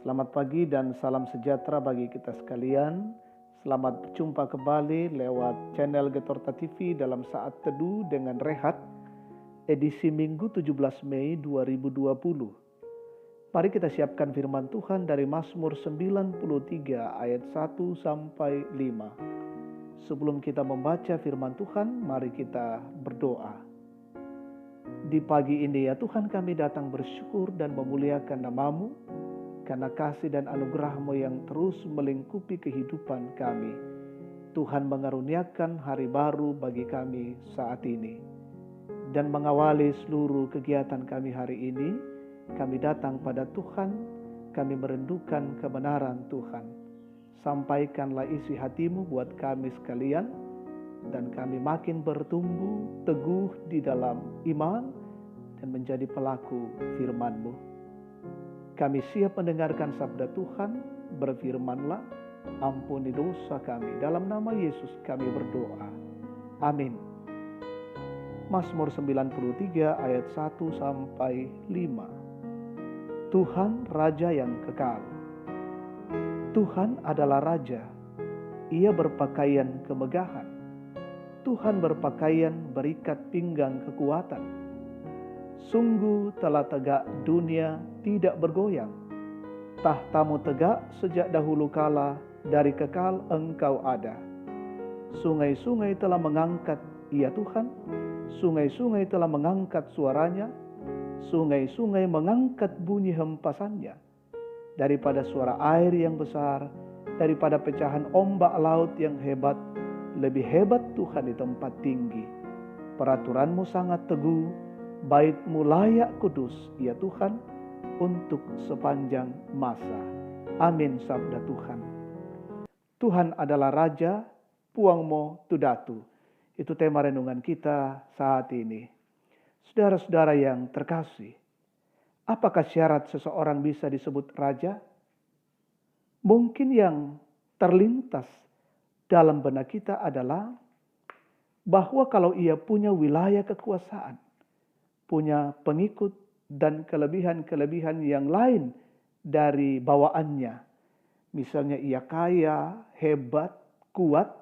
Selamat pagi dan salam sejahtera bagi kita sekalian. Selamat berjumpa kembali lewat channel Getorta TV dalam Saat Teduh dengan Rehat, edisi Minggu 17 Mei 2020. Mari kita siapkan firman Tuhan dari Mazmur 93 ayat 1 sampai 5. Sebelum kita membaca firman Tuhan, mari kita berdoa. Di pagi ini ya Tuhan, kami datang bersyukur dan memuliakan nama-Mu, karena kasih dan anugerah-Mu yang terus melingkupi kehidupan kami. Tuhan mengaruniakan hari baru bagi kami saat ini. Dan mengawali seluruh kegiatan kami hari ini, kami datang pada Tuhan, kami merindukan kebenaran Tuhan. Sampaikanlah isi hati-Mu buat kami sekalian, dan kami makin bertumbuh teguh di dalam iman dan menjadi pelaku firman-Mu. Kami siap mendengarkan sabda Tuhan, berfirmanlah, ampuni dosa kami. Dalam nama Yesus kami berdoa. Amin. Mazmur 93 ayat 1 sampai 5. Tuhan Raja yang kekal. Tuhan adalah Raja. Ia berpakaian kemegahan. Tuhan berpakaian berikat pinggang kekuatan. Sungguh telah tegak dunia tidak bergoyang. Tahta-Mu tegak sejak dahulu kala, dari kekal Engkau ada. Sungai-sungai telah mengangkat, ya Tuhan, sungai-sungai telah mengangkat suaranya, sungai-sungai mengangkat bunyi hempasannya. Daripada suara air yang besar, daripada pecahan ombak laut yang hebat, lebih hebat Tuhan di tempat tinggi. Peraturan-Mu sangat teguh, Bait-Mu layak kudus, ya Tuhan, untuk sepanjang masa. Amin, sabda Tuhan. Tuhan adalah Raja, Puangmo Tudatu. Itu tema renungan kita saat ini. Saudara-saudara yang terkasih, apakah syarat seseorang bisa disebut raja? Mungkin yang terlintas dalam benak kita adalah bahwa kalau ia punya wilayah kekuasaan, punya pengikut dan kelebihan-kelebihan yang lain dari bawaannya. Misalnya ia kaya, hebat, kuat,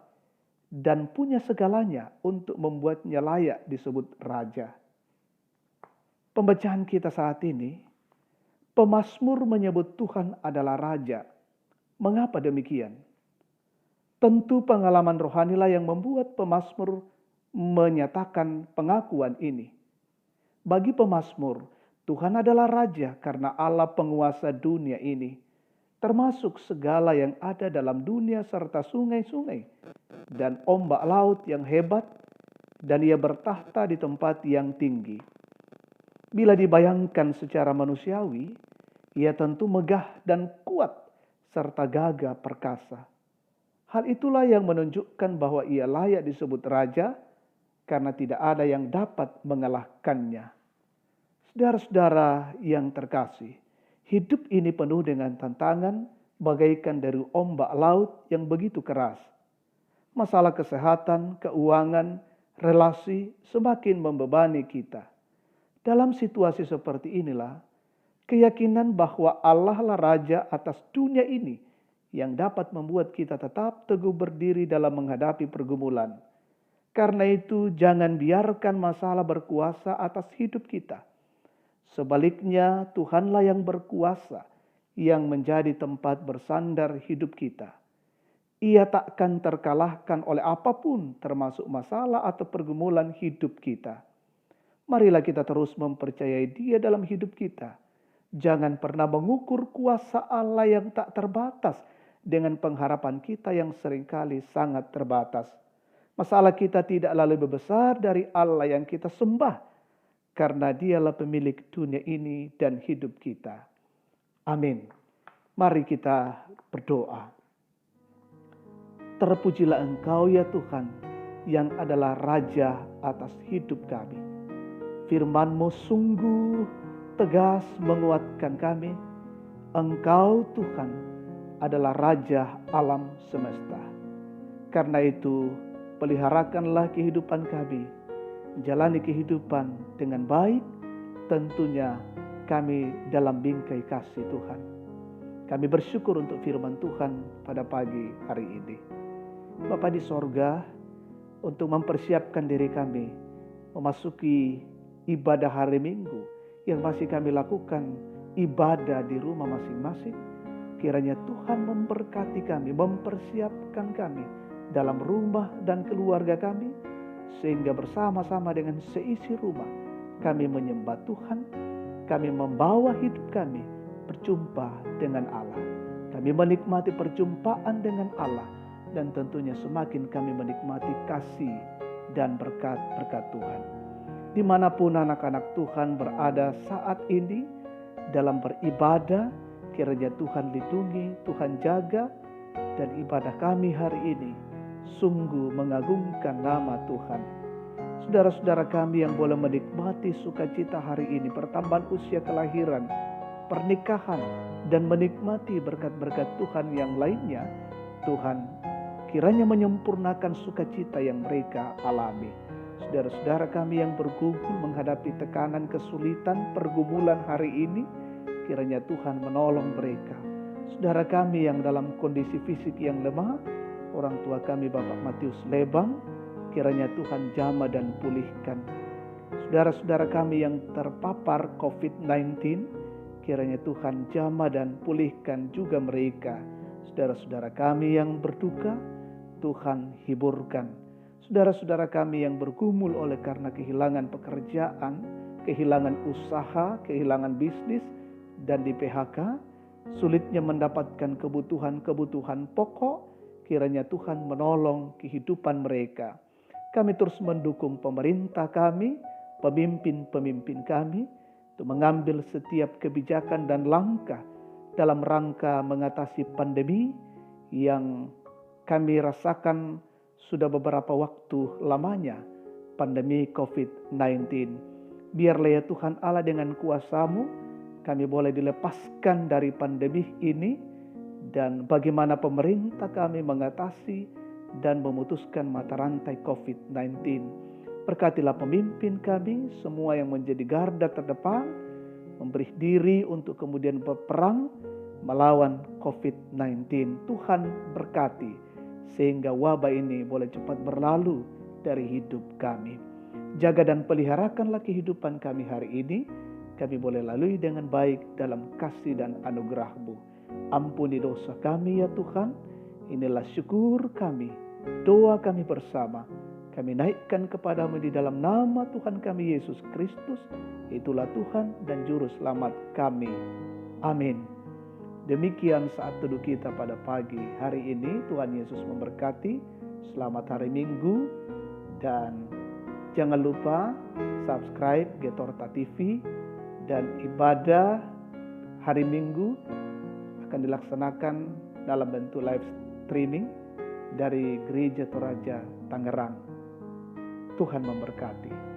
dan punya segalanya untuk membuatnya layak disebut raja. Pembacaan kita saat ini, pemazmur menyebut Tuhan adalah Raja. Mengapa demikian? Tentu pengalaman rohanilah yang membuat pemazmur menyatakan pengakuan ini. Bagi pemazmur, Tuhan adalah Raja karena Allah penguasa dunia ini, termasuk segala yang ada dalam dunia serta sungai-sungai dan ombak laut yang hebat, dan Ia bertahta di tempat yang tinggi. Bila dibayangkan secara manusiawi, Ia tentu megah dan kuat serta gagah perkasa. Hal itulah yang menunjukkan bahwa Ia layak disebut Raja karena tidak ada yang dapat mengalahkannya. Saudara-saudara yang terkasih, hidup ini penuh dengan tantangan bagaikan dari ombak laut yang begitu keras. Masalah kesehatan, keuangan, relasi semakin membebani kita. Dalam situasi seperti inilah, keyakinan bahwa Allah lah Raja atas dunia ini yang dapat membuat kita tetap teguh berdiri dalam menghadapi pergumulan. Karena itu, jangan biarkan masalah berkuasa atas hidup kita. Sebaliknya, Tuhanlah yang berkuasa, yang menjadi tempat bersandar hidup kita. Ia takkan terkalahkan oleh apapun, termasuk masalah atau pergumulan hidup kita. Marilah kita terus mempercayai Dia dalam hidup kita. Jangan pernah mengukur kuasa Allah yang tak terbatas dengan pengharapan kita yang seringkali sangat terbatas. Masalah kita tidaklah lebih besar dari Allah yang kita sembah, karena Dialah pemilik dunia ini dan hidup kita. Amin. Mari kita berdoa. Terpujilah Engkau ya Tuhan, yang adalah Raja atas hidup kami. Firman-Mu sungguh tegas menguatkan kami. Engkau Tuhan adalah Raja alam semesta. Karena itu, peliharakanlah kehidupan kami, jalani kehidupan dengan baik, tentunya kami dalam bingkai kasih Tuhan. Kami bersyukur untuk firman Tuhan pada pagi hari ini. Bapa di sorga, untuk mempersiapkan diri kami memasuki ibadah hari Minggu yang masih kami lakukan ibadah di rumah masing-masing. Kiranya Tuhan memberkati kami, mempersiapkan kami dalam rumah dan keluarga kami, sehingga bersama-sama dengan seisi rumah kami menyembah Tuhan, kami membawa hidup kami berjumpa dengan Allah. Kami menikmati perjumpaan dengan Allah, dan tentunya semakin kami menikmati kasih dan berkat-berkat Tuhan. Dimanapun anak-anak Tuhan berada saat ini dalam beribadah, kiranya Tuhan lindungi, Tuhan jaga, dan ibadah kami hari ini sungguh mengagungkan nama Tuhan. Saudara-saudara kami yang boleh menikmati sukacita hari ini, pertambahan usia kelahiran, pernikahan, dan menikmati berkat-berkat Tuhan yang lainnya, Tuhan kiranya menyempurnakan sukacita yang mereka alami. Saudara-saudara kami yang bergumul menghadapi tekanan, kesulitan, pergumulan hari ini, kiranya Tuhan menolong mereka. Saudara kami yang dalam kondisi fisik yang lemah, orang tua kami Bapak Matius Lebang, kiranya Tuhan jamah dan pulihkan. Saudara-saudara kami yang terpapar COVID-19, kiranya Tuhan jamah dan pulihkan juga mereka. Saudara-saudara kami yang berduka, Tuhan hiburkan. Saudara-saudara kami yang bergumul oleh karena kehilangan pekerjaan, kehilangan usaha, kehilangan bisnis, dan di PHK, sulitnya mendapatkan kebutuhan-kebutuhan pokok, kiranya Tuhan menolong kehidupan mereka. Kami terus mendukung pemerintah kami, pemimpin-pemimpin kami, untuk mengambil setiap kebijakan dan langkah dalam rangka mengatasi pandemi yang kami rasakan sudah beberapa waktu lamanya, pandemi COVID-19. Biarlah ya Tuhan Allah dengan kuasa-Mu, kami boleh dilepaskan dari pandemi ini, dan bagaimana pemerintah kami mengatasi dan memutuskan mata rantai COVID-19. Berkatilah pemimpin kami, semua yang menjadi garda terdepan, memberi diri untuk kemudian berperang melawan COVID-19. Tuhan berkati, sehingga wabah ini boleh cepat berlalu dari hidup kami. Jaga dan peliharakanlah kehidupan kami hari ini, kami boleh lalui dengan baik dalam kasih dan anugerah-Mu. Ampuni dosa kami ya Tuhan, inilah syukur kami, doa kami bersama. Kami naikkan kepadamu di dalam nama Tuhan kami Yesus Kristus. Itulah Tuhan dan Juru Selamat kami. Amin. Demikian saat teduh kita pada pagi hari ini. Tuhan Yesus memberkati. Selamat hari Minggu. Dan jangan lupa subscribe Getorta TV. Dan ibadah hari Minggu akan dilaksanakan dalam bentuk live streaming dari Gereja Toraja Tangerang. Tuhan memberkati.